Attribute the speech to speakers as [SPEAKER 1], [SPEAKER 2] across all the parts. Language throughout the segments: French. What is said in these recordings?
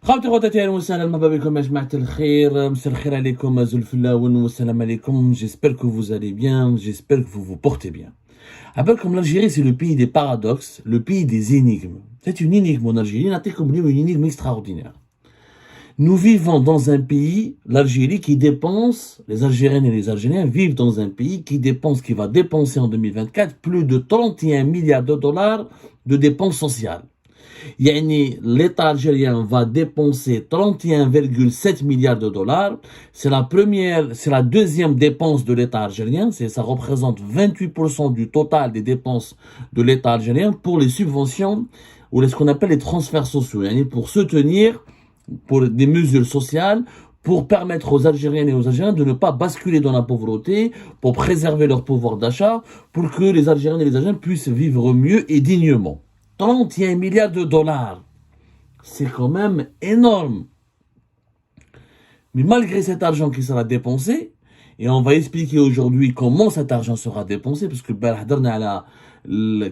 [SPEAKER 1] خوتي خواتاتي اهلا وسهلا مرحبا بكم يا جماعة الخير مساء الخير عليكم زول الفلاون والسلام عليكم j'espère que vous allez bien j'espère que vous vous portez bien. Rappelle comme l'Algérie c'est le pays des paradoxes, le pays des énigmes. C'est une énigme en Algérie, une énigme extraordinaire. Nous vivons dans un pays, l'Algérie, qui dépense, les Algériennes et les Algériens vivent dans un pays qui va dépenser en 2024 plus de 31 milliards de dollars de dépenses sociales. L'État algérien va dépenser 31,7 milliards de dollars. C'est la deuxième dépense de l'État algérien. Ça représente 28% du total des dépenses de l'État algérien pour les subventions ou ce qu'on appelle les transferts sociaux. Pour soutenir, pour des mesures sociales, pour permettre aux Algériennes et aux Algériens de ne pas basculer dans la pauvreté, pour préserver leur pouvoir d'achat, pour que les Algériennes et les Algériens puissent vivre mieux et dignement. 31 milliards de dollars. C'est quand même énorme. Mais malgré cet argent qui sera dépensé, et on va expliquer aujourd'hui comment cet argent sera dépensé, parce que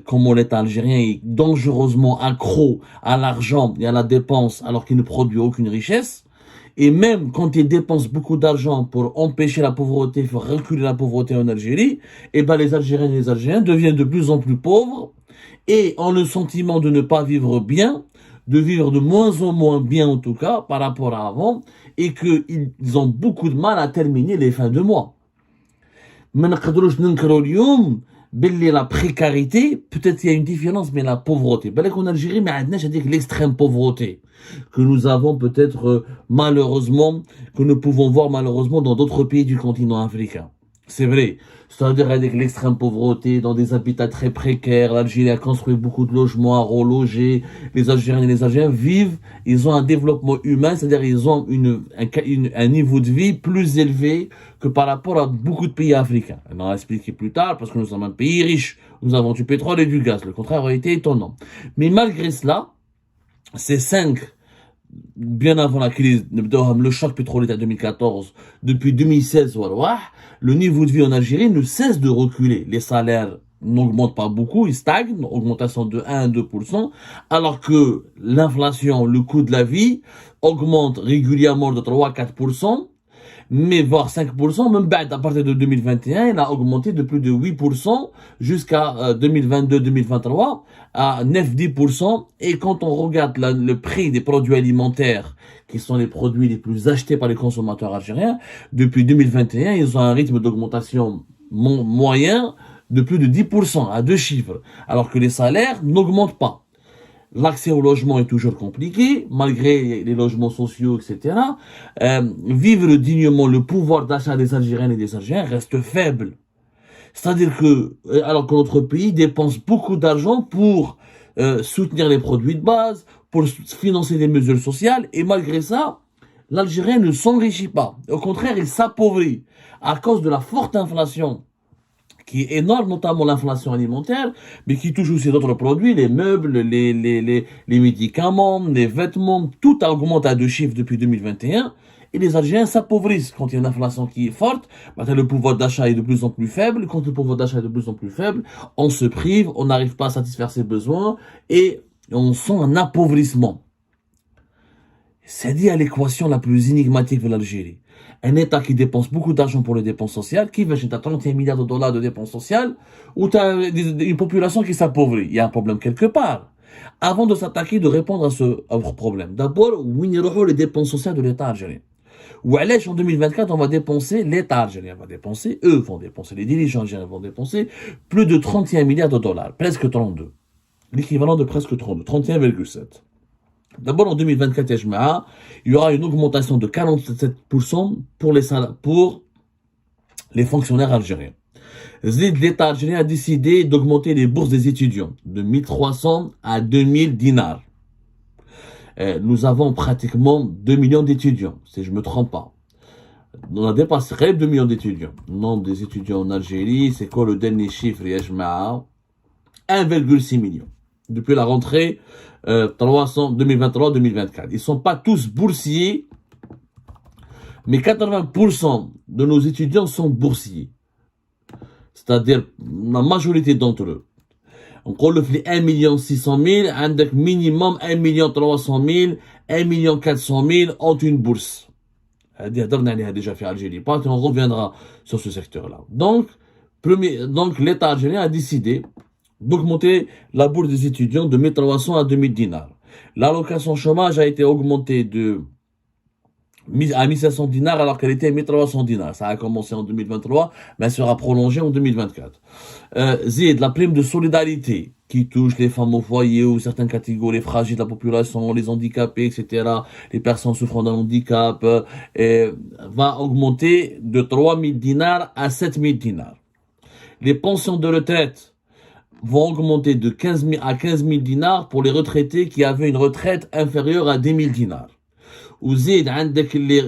[SPEAKER 1] comment l'État algérien est dangereusement accro à l'argent et à la dépense alors qu'il ne produit aucune richesse. Et même quand il dépense beaucoup d'argent pour empêcher la pauvreté, pour reculer la pauvreté en Algérie, les Algériennes et les Algériens deviennent de plus en plus pauvres et ont le sentiment de ne pas vivre bien, de vivre de moins en moins bien en tout cas par rapport à avant, et qu'ils ont beaucoup de mal à terminer les fins de mois. La précarité, peut-être il y a une différence, mais la pauvreté. En Algérie, l'extrême pauvreté que nous avons peut-être malheureusement, que nous pouvons voir malheureusement dans d'autres pays du continent africain. C'est vrai. C'est-à-dire avec l'extrême pauvreté, dans des habitats très précaires, l'Algérie a construit beaucoup de logements à reloger, les Algériens et les Algériens vivent, ils ont un développement humain, c'est-à-dire ils ont un niveau de vie plus élevé que par rapport à beaucoup de pays africains. On va expliquer plus tard, parce que nous sommes un pays riche, nous avons du pétrole et du gaz, le contraire aurait été étonnant. Mais malgré cela, ces 5 bien avant la crise, le choc pétrolier de 2014, depuis 2016, le niveau de vie en Algérie ne cesse de reculer. Les salaires n'augmentent pas beaucoup, ils stagnent, augmentation de 1 à 2%, alors que l'inflation, le coût de la vie, augmente régulièrement de 3 à 4%, mais voire 5%, même à partir de 2021, il a augmenté de plus de 8% jusqu'à 2022-2023 à 9-10%. Et quand on regarde le prix des produits alimentaires, qui sont les produits les plus achetés par les consommateurs algériens, depuis 2021, ils ont un rythme d'augmentation moyen de plus de 10%, à 2 chiffres, alors que les salaires n'augmentent pas. L'accès au logement est toujours compliqué, malgré les logements sociaux, etc. Vivre dignement, le pouvoir d'achat des Algériennes et des Algériens reste faible. C'est-à-dire que, alors que notre pays dépense beaucoup d'argent pour soutenir les produits de base, pour financer des mesures sociales, et malgré ça, l'Algérien ne s'enrichit pas. Au contraire, il s'appauvrit à cause de la forte inflation qui est énorme, notamment l'inflation alimentaire, mais qui touche aussi d'autres produits, les meubles, les médicaments, les vêtements, tout augmente à 2 chiffres depuis 2021, et les Algériens s'appauvrissent. Quand il y a une inflation qui est forte, le pouvoir d'achat est de plus en plus faible, quand le pouvoir d'achat est de plus en plus faible, on se prive, on n'arrive pas à satisfaire ses besoins, et on sent un appauvrissement. C'est dit à l'équation la plus énigmatique de l'Algérie. Un État qui dépense beaucoup d'argent pour les dépenses sociales, qui va chez 31 milliards de dollars de dépenses sociales, ou tu as une population qui s'appauvrit. Il y a un problème quelque part. Avant de s'attaquer, de répondre à ce problème. D'abord, où il les dépenses sociales de l'État algérien. Ou en 2024, on va dépenser, l'État algérien va dépenser, eux vont dépenser, les dirigeants algériens vont dépenser plus de 31 milliards de dollars, presque 32. L'équivalent de presque 32, 31,7. D'abord, en 2024, il y aura une augmentation de 47% pour les fonctionnaires algériens. L'État algérien a décidé d'augmenter les bourses des étudiants de 1300 à 2000 dinars. Nous avons pratiquement 2 millions d'étudiants, si je ne me trompe pas. On a dépassé 2 millions d'étudiants. Le nombre des étudiants en Algérie, c'est quoi le dernier chiffre, 1,6 million. Depuis la rentrée 2023-2024. Ils ne sont pas tous boursiers, mais 80% de nos étudiants sont boursiers. C'est-à-dire la majorité d'entre eux. نقول في 1,600,000 عندك minimum 1,300,000 1,400,000 ont une bourse. هذه هضرنا عليها déjà في Algérie. On reviendra sur ce secteur-là. Donc l'État algérien a décidé d'augmenter la bourse des étudiants de 1,300 à 2,000 dinars. L'allocation chômage a été augmentée à 1,500 dinars alors qu'elle était à 1,300 dinars. Ça a commencé en 2023, mais elle sera prolongée en 2024. Zid, la prime de solidarité qui touche les femmes au foyer ou certaines catégories fragiles de la population, les handicapés, etc., les personnes souffrant d'un handicap, va augmenter de 3,000 dinars à 7,000 dinars. Les pensions de retraite vont augmenter de 15,000 à 15,000 dinars pour les retraités qui avaient une retraite inférieure à 10,000 dinars. Ou zid,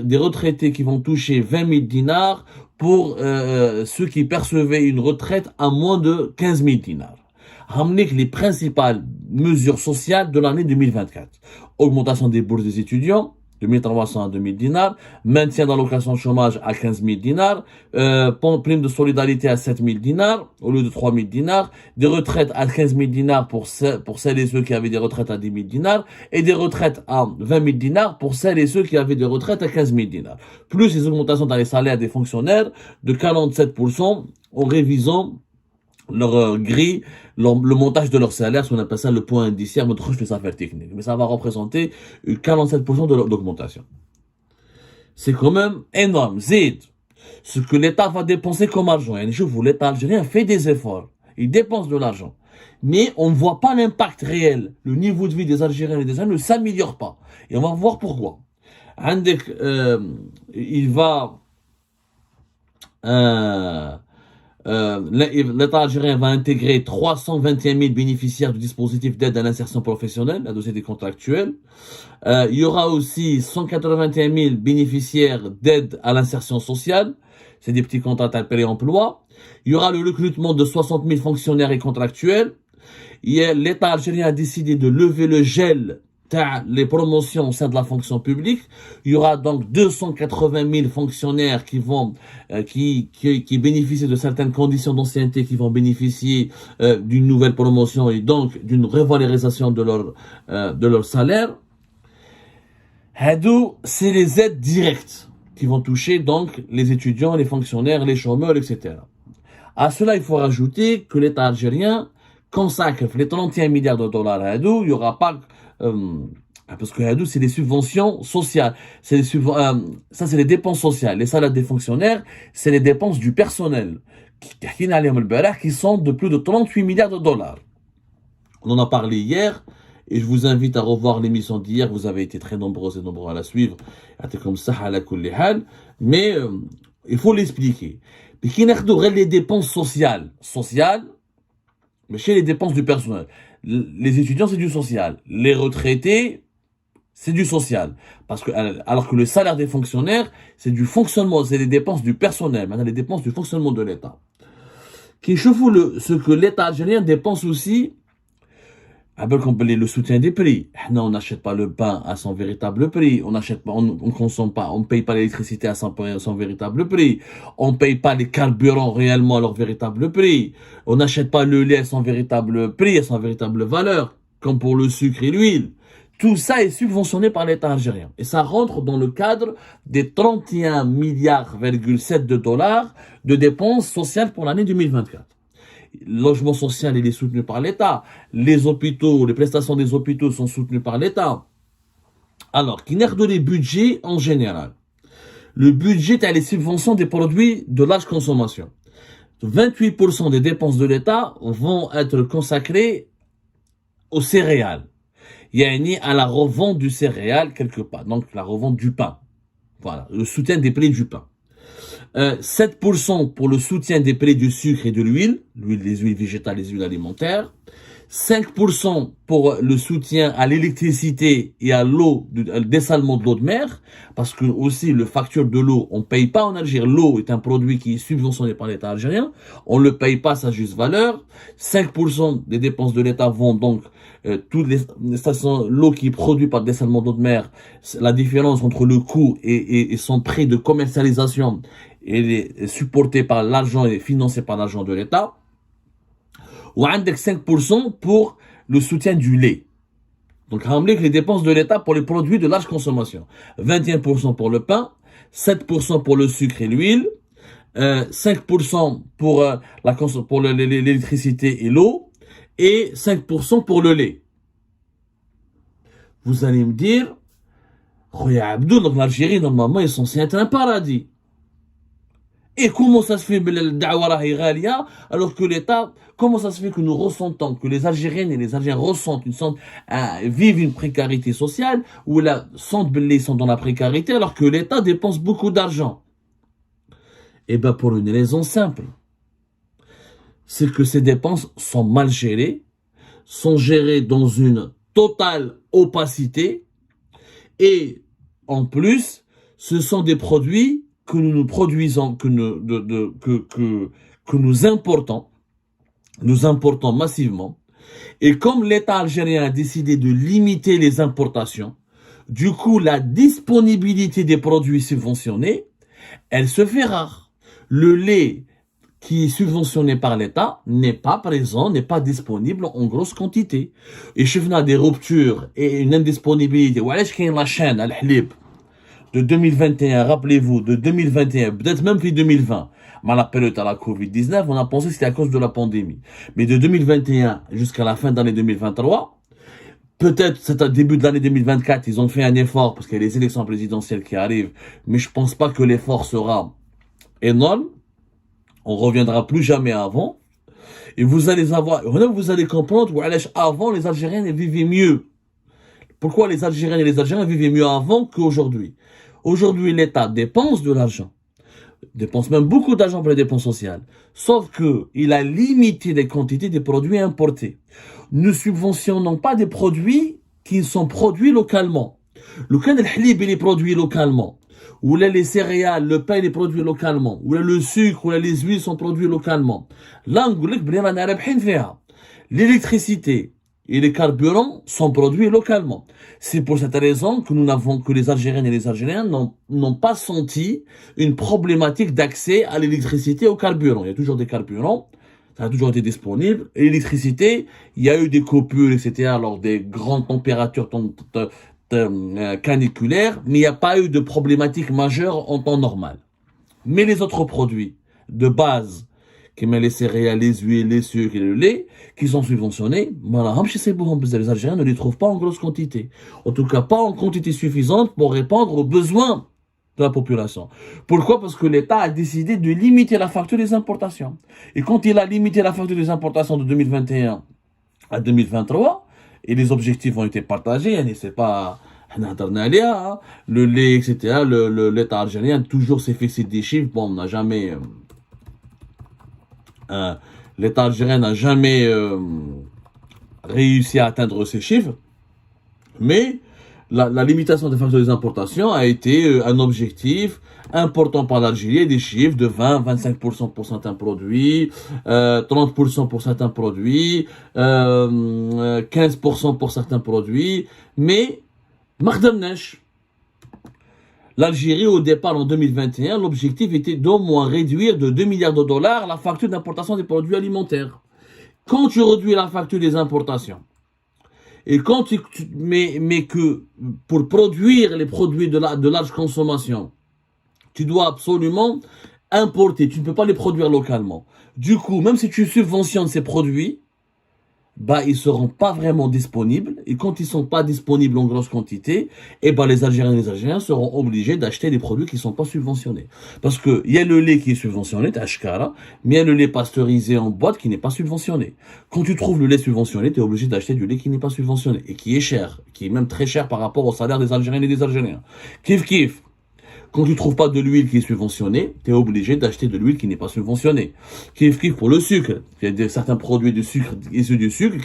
[SPEAKER 1] des retraités qui vont toucher 20,000 dinars pour ceux qui percevaient une retraite à moins de 15,000 dinars. Ramener les principales mesures sociales de l'année 2024. Augmentation des bourses des étudiants de 1,300 à 2,000 dinars, maintien d'allocation chômage à 15,000 dinars, prime de solidarité à 7,000 dinars au lieu de 3,000 dinars, des retraites à 15,000 dinars pour celles et ceux qui avaient des retraites à 10,000 dinars, et des retraites à 20,000 dinars pour celles et ceux qui avaient des retraites à 15,000 dinars. Plus les augmentations dans les salaires des fonctionnaires de 47% en révisant leur grille, le montage de leur salaire, ce qu'on appelle ça le point indiciaire, notre les affaires techniques. Mais ça va représenter 47% d'augmentation. C'est quand même énorme. Zid, ce que l'État va dépenser comme argent. Et je vous, l'État algérien fait des efforts. Il dépense de l'argent. Mais on ne voit pas l'impact réel. Le niveau de vie des Algériens et des Algériens ne s'améliore pas. Et on va voir pourquoi. Il va... L'État algérien va intégrer 321 000 bénéficiaires du dispositif d'aide à l'insertion professionnelle, la dossier des contractuels. Il y aura aussi 181 000 bénéficiaires d'aide à l'insertion sociale. C'est des petits contrats appelés emploi. Il y aura le recrutement de 60 000 fonctionnaires et contractuels. L'État algérien a décidé de lever le gel les promotions au sein de la fonction publique. Il y aura donc 280 000 fonctionnaires qui vont qui bénéficient de certaines conditions d'ancienneté, qui vont bénéficier d'une nouvelle promotion et donc d'une revalorisation de leur salaire. Hadou, c'est les aides directes qui vont toucher donc les étudiants, les fonctionnaires, les chômeurs, etc. À cela, il faut rajouter que l'État algérien consacre les 31 milliards de dollars à Hadou. Il y aura pas parce que Hadou, c'est des subventions sociales. Ça, c'est les dépenses sociales. Les salaires des fonctionnaires, c'est les dépenses du personnel qui sont de plus de 38 milliards de dollars. On en a parlé hier, et je vous invite à revoir l'émission d'hier. Vous avez été très nombreux et nombreux à la suivre. Mais il faut l'expliquer. Les dépenses sociales, mais chez les dépenses du personnel. Les étudiants, c'est du social. Les retraités, c'est du social. Alors que le salaire des fonctionnaires, c'est du fonctionnement, c'est les dépenses du personnel, maintenant les dépenses du fonctionnement de l'État. Ce que l'État algérien dépense aussi, le soutien des prix. Non, on n'achète pas le pain à son véritable prix. On n'achète pas, on consomme pas, on paye pas l'électricité à son véritable prix. On paye pas les carburants réellement à leur véritable prix. On n'achète pas le lait à son véritable prix, à son véritable valeur, comme pour le sucre et l'huile. Tout ça est subventionné par l'État algérien. Et ça rentre dans le cadre des 31,7 milliards de dollars de dépenses sociales pour l'année 2024. Le logement social, il est soutenu par l'État. Les hôpitaux, les prestations des hôpitaux sont soutenues par l'État. Alors, qui n'est que les budgets en général. Le budget est les subventions des produits de large consommation. 28% des dépenses de l'État vont être consacrées aux céréales. Yani à la revente du céréal quelque part. Donc, la revente du pain. Voilà, le soutien des prix du pain. 7% pour le soutien des prix du sucre et de l'huile, les huiles végétales, les huiles alimentaires. 5% pour le soutien à l'électricité et à l'eau, dessalement de l'eau de mer, parce que aussi le facture de l'eau, on paye pas en Algérie. L'eau est un produit qui est subventionné par l'État algérien, on le paye pas sa juste valeur. 5% des dépenses de l'État vont donc toutes les stations, l'eau qui est produite par le dessalement d'eau de mer, la différence entre le coût et son prix de commercialisation est supporté par l'argent et financé par l'argent de l'État. ou عندك 5% pour le soutien du lait. Donc, ramener les dépenses de l'État pour les produits de large consommation. 21% pour le pain, 7% pour le sucre et l'huile, 5% pour, pour l'électricité et l'eau, et 5% pour le lait. Vous allez me dire, Khoya Abdou, donc l'Algérie, normalement, est censée être un paradis. Et comment ça se fait alors que l'État, comment ça se fait que nous ressentons, que les Algériennes et les Algériens ressentent vivent une précarité sociale, où ils sont dans la précarité, alors que l'État dépense beaucoup d'argent? Eh bien, pour une raison simple. C'est que ces dépenses sont mal gérées, sont gérées dans une totale opacité, et en plus, ce sont des produits que nous produisons, que nous importons massivement. Et comme l'État algérien a décidé de limiter les importations, du coup, la disponibilité des produits subventionnés, elle se fait rare. Le lait qui est subventionné par l'État n'est pas présent, n'est pas disponible en grosse quantité. Et je fais des ruptures et une indisponibilité. Ou alors, la chaîne, al-Hlib, de 2021, rappelez-vous, de 2021, peut-être même puis 2020, mais à la période à la Covid-19, on a pensé que c'était à cause de la pandémie. Mais de 2021 jusqu'à la fin de l'année 2023, peut-être c'est au début de l'année 2024, ils ont fait un effort parce qu'il y a les élections présidentielles qui arrivent, mais je pense pas que l'effort sera énorme. On reviendra plus jamais avant. Et vous allez comprendre avant les Algériens vivaient mieux. Pourquoi les Algériens et les Algériens vivaient mieux avant qu'aujourd'hui? Aujourd'hui, l'État dépense de l'argent. Dépense même beaucoup d'argent pour les dépenses sociales. Sauf que il a limité les quantités des produits importés. Ne subventionnons pas des produits qui sont produits localement. Le can al-halib, il est produit localement. Ou là, les céréales, le pain, il est produit localement. Ou là, le sucre, ou là, les huiles sont produits localement. Là, l'électricité et les carburants sont produits localement. C'est pour cette raison que que les Algériennes et les Algériens n'ont pas senti une problématique d'accès à l'électricité et au carburant. Il y a toujours des carburants, ça a toujours été disponible. Et l'électricité, il y a eu des coupures, etc., lors des grandes températures caniculaires, mais il n'y a pas eu de problématique majeure en temps normal. Mais les autres produits de base, qui met les céréales, les huiles, les sucres et le lait, qui sont subventionnés, les Algériens ne les trouvent pas en grosse quantité. En tout cas, pas en quantité suffisante pour répondre aux besoins de la population. Pourquoi? Parce que l'État a décidé de limiter la facture des importations. Et quand il a limité la facture des importations de 2021 à 2023, et les objectifs ont été partagés, c'est pas le lait, etc., l'État algérien toujours s'est fixé des chiffres. Bon, on n'a jamais... l'État algérien n'a jamais réussi à atteindre ces chiffres, mais la limitation des facteurs des importations a été un objectif important par l'Algérie, des chiffres de 20-25% pour certains produits, 30% pour certains produits, 15% pour certains produits, mais Mardamnesh. L'Algérie, au départ, en 2021, l'objectif était d'au moins réduire de 2 milliards de dollars la facture d'importation des produits alimentaires. Quand tu réduis la facture des importations, et quand mais que pour produire les produits de large consommation, tu dois absolument importer, tu ne peux pas les produire localement. Du coup, même si tu subventionnes ces produits, ils seront pas vraiment disponibles. Et quand ils sont pas disponibles en grosse quantité, les Algériens et les Algériens seront obligés d'acheter des produits qui sont pas subventionnés. Parce que il y a le lait qui est subventionné, Tashkara, mais il y a le lait pasteurisé en boîte qui n'est pas subventionné. Quand tu trouves le lait subventionné, tu es obligé d'acheter du lait qui n'est pas subventionné et qui est cher, qui est même très cher par rapport au salaire des Algériens et des Algériens. Kiff. Quand tu trouves pas de l'huile qui est subventionnée, tu es obligé d'acheter de l'huile qui n'est pas subventionnée. Kiff pour le sucre. Il y a certains produits de sucre issus du sucre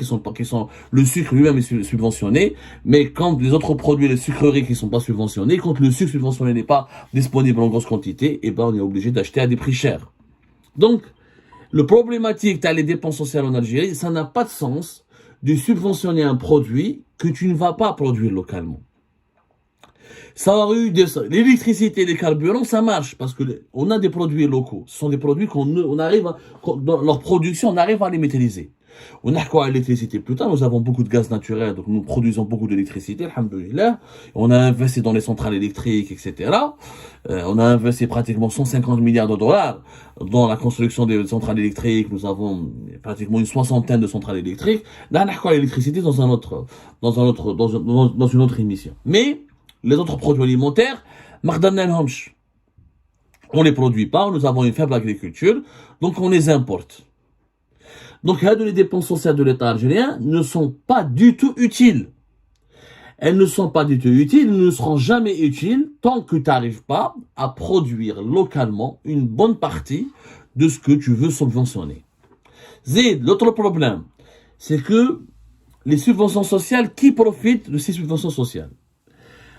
[SPEAKER 1] le sucre lui-même est subventionné, mais quand les autres produits, les sucreries qui sont pas subventionnés, quand le sucre subventionné n'est pas disponible en grosse quantité, on est obligé d'acheter à des prix chers. Donc, le problématique, tu as les dépenses sociales en Algérie, ça n'a pas de sens de subventionner un produit que tu ne vas pas produire localement. Ça aurait eu l'électricité et les carburants, ça marche parce que on a des produits locaux. Ce sont des produits qu'on arrive dans leur production, on arrive à les maîtriser. On a quoi à l'électricité plus tard, nous avons beaucoup de gaz naturel, donc nous produisons beaucoup d'électricité, alhamdoulilah. On a investi dans les centrales électriques, etc. On a investi pratiquement 150 milliards de dollars dans la construction des centrales électriques. Nous avons pratiquement une soixantaine de centrales électriques. Là, on a quoi à l'électricité dans une autre émission. Mais, les autres produits alimentaires, on les produit pas, nous avons une faible agriculture, donc on les importe. Donc, les dépenses sociales de l'État algérien ne sont pas du tout utiles. Elles ne sont pas du tout utiles, elles ne seront jamais utiles tant que tu n'arrives pas à produire localement une bonne partie de ce que tu veux subventionner. Zid, l'autre problème, c'est que les subventions sociales, qui profitent de ces subventions sociales?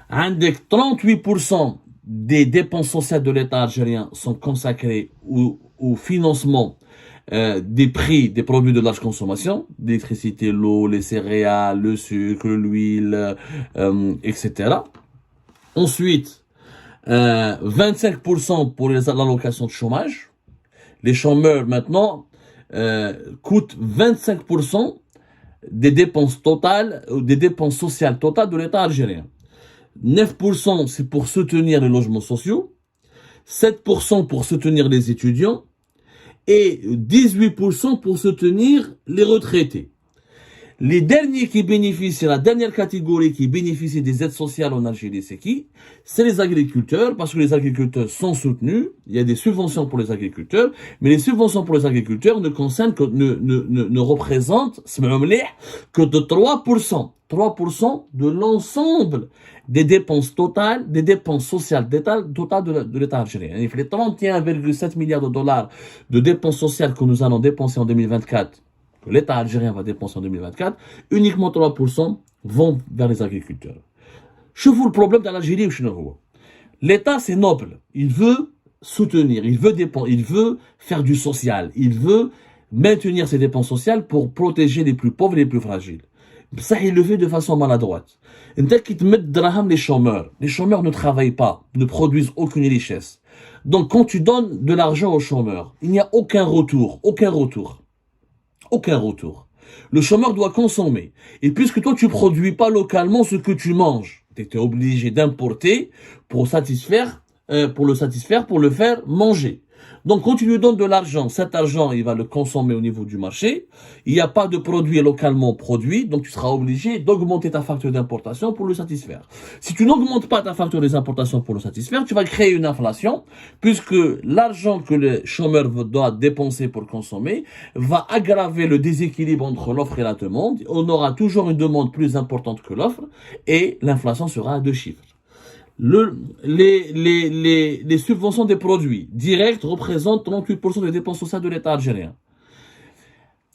[SPEAKER 1] Avec 38% des dépenses sociales de l'État algérien sont consacrées au financement des prix des produits de large consommation, l'électricité, l'eau, les céréales, le sucre, l'huile, etc. Ensuite, 25% pour l'allocation de chômage. Les chômeurs maintenant coûtent 25% des dépenses totales, des dépenses sociales totales de l'État algérien. 9% c'est pour soutenir les logements sociaux, 7% pour soutenir les étudiants, et 18% pour soutenir les retraités. Les derniers qui bénéficient, la dernière catégorie qui bénéficie des aides sociales en Algérie, c'est qui? C'est les agriculteurs, parce que les agriculteurs sont soutenus. Il y a des subventions pour les agriculteurs, mais les subventions pour les agriculteurs ne concernent que, ne représentent, que de 3%. 3% de l'ensemble des dépenses totales, des dépenses sociales totales de l'État algérien. Il fait les 31,7 milliards de dollars de dépenses sociales que nous allons dépenser en 2024, que l'État algérien va dépenser en 2024, uniquement 3% vont vers les agriculteurs. Je vous le problème dans l'Algérie, l'État, c'est noble. Il veut soutenir, il veut faire du social, il veut maintenir ses dépenses sociales pour protéger les plus pauvres et les plus fragiles. Ça, il le fait de façon maladroite. Les chômeurs ne travaillent pas, ne produisent aucune richesse. Donc, quand tu donnes de l'argent aux chômeurs, il n'y a aucun retour. Le chômeur doit consommer. Et puisque toi, tu produis pas localement ce que tu manges, tu es obligé d'importer pour le satisfaire, pour le faire manger. Donc, quand tu lui donnes de l'argent, cet argent, il va le consommer au niveau du marché. Il n'y a pas de produit localement produit, donc tu seras obligé d'augmenter ta facture d'importation pour le satisfaire. Si tu n'augmentes pas ta facture des importations pour le satisfaire, tu vas créer une inflation, puisque l'argent que le chômeur doit dépenser pour consommer va aggraver le déséquilibre entre l'offre et la demande. On aura toujours une demande plus importante que l'offre, et l'inflation sera à 2 chiffres. Les subventions des produits directs représentent 38% des dépenses sociales de l'État algérien.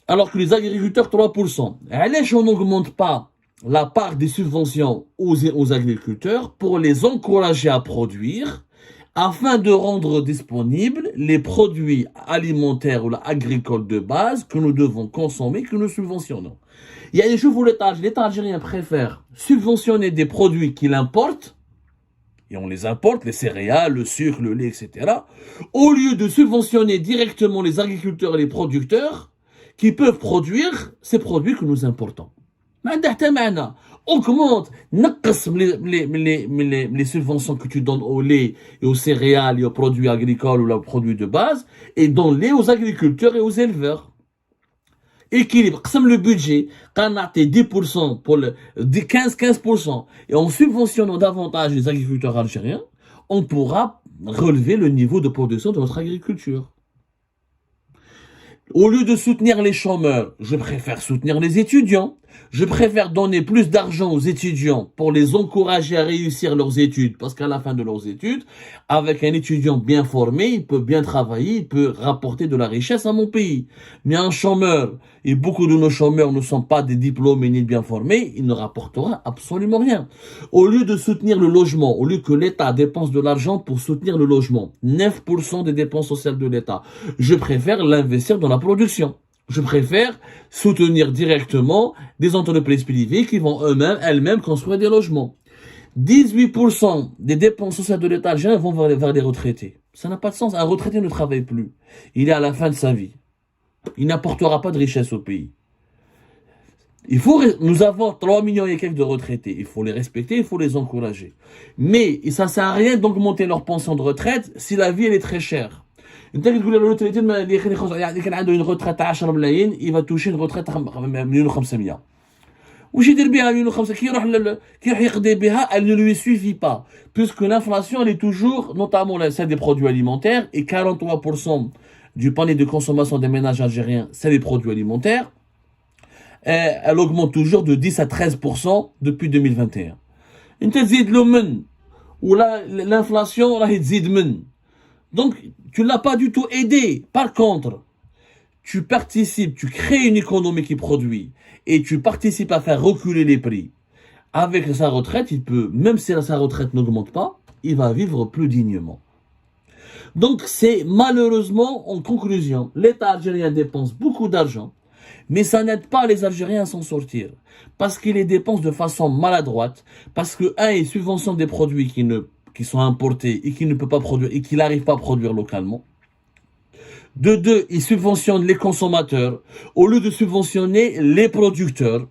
[SPEAKER 1] Alors que les agriculteurs, 3%. Allez, on n'augmente pas la part des subventions aux agriculteurs pour les encourager à produire, afin de rendre disponibles les produits alimentaires ou agricoles de base que nous devons consommer, que nous subventionnons. Il y a des choses où l'État algérien préfère subventionner des produits qu'il importe, et on les importe, les céréales, le sucre, le lait, etc., au lieu de subventionner directement les agriculteurs et les producteurs qui peuvent produire ces produits que nous importons. Augmente, les subventions que tu donnes au lait et aux céréales et aux produits agricoles ou aux produits de base, et donne-les aux agriculteurs et aux éleveurs. Équilibre, le budget, quand on a 10% pour le 15%, et en subventionnant davantage les agriculteurs algériens, on pourra relever le niveau de production de notre agriculture. Au lieu de soutenir les chômeurs, je préfère soutenir les étudiants. Je préfère donner plus d'argent aux étudiants pour les encourager à réussir leurs études. Parce qu'à la fin de leurs études, avec un étudiant bien formé, il peut bien travailler, il peut rapporter de la richesse à mon pays. Mais un chômeur, et beaucoup de nos chômeurs ne sont pas des diplômés ni bien formés, il ne rapportera absolument rien. Au lieu de soutenir le logement, au lieu que l'État dépense de l'argent pour soutenir le logement, 9% des dépenses sociales de l'État, je préfère l'investir dans la production. Je préfère soutenir directement des entreprises privées qui vont elles-mêmes construire des logements. 18% des dépenses sociales de l'État algérien vont vers les retraités. Ça n'a pas de sens. Un retraité ne travaille plus. Il est à la fin de sa vie. Il n'apportera pas de richesse au pays. Nous avons 3 millions et quelques de retraités. Il faut les respecter, il faut les encourager. Mais ça ne sert à rien d'augmenter leur pension de retraite si la vie elle est très chère. Une retraite à 10 ملايين, il va toucher une retraite à 1,5 million. وش يدير بها 1,5 million كي يروح يقضي بها, elle ne lui suffit pas. Puisque l'inflation, elle est toujours, notamment celle des produits alimentaires, et 43% du panier de consommation des ménages algériens, c'est les produits alimentaires. Elle augmente toujours de 10 à 13% depuis 2021. انت تزيد له من ولا l'inflation راهي تزيد من. Donc tu l'as pas du tout aidé. Par contre, tu participes, tu crées une économie qui produit et tu participes à faire reculer les prix. Avec sa retraite, il peut, même si sa retraite n'augmente pas, il va vivre plus dignement. Donc c'est malheureusement, en conclusion, l'État algérien dépense beaucoup d'argent, mais ça n'aide pas les Algériens à s'en sortir. Parce qu'il les dépense de façon maladroite, parce que, il subventionne des produits qui sont importés et qu'il ne peut pas produire, et qu'il n'arrive pas à produire localement. De deux, il subventionne les consommateurs au lieu de subventionner les producteurs.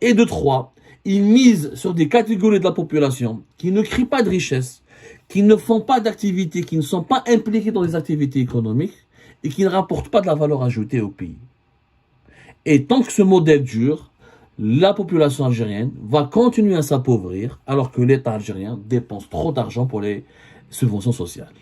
[SPEAKER 1] Et de trois, il mise sur des catégories de la population qui ne créent pas de richesse, qui ne font pas d'activités, qui ne sont pas impliqués dans les activités économiques et qui ne rapportent pas de la valeur ajoutée au pays. Et tant que ce modèle dure, la population algérienne va continuer à s'appauvrir alors que l'État algérien dépense trop d'argent pour les subventions sociales.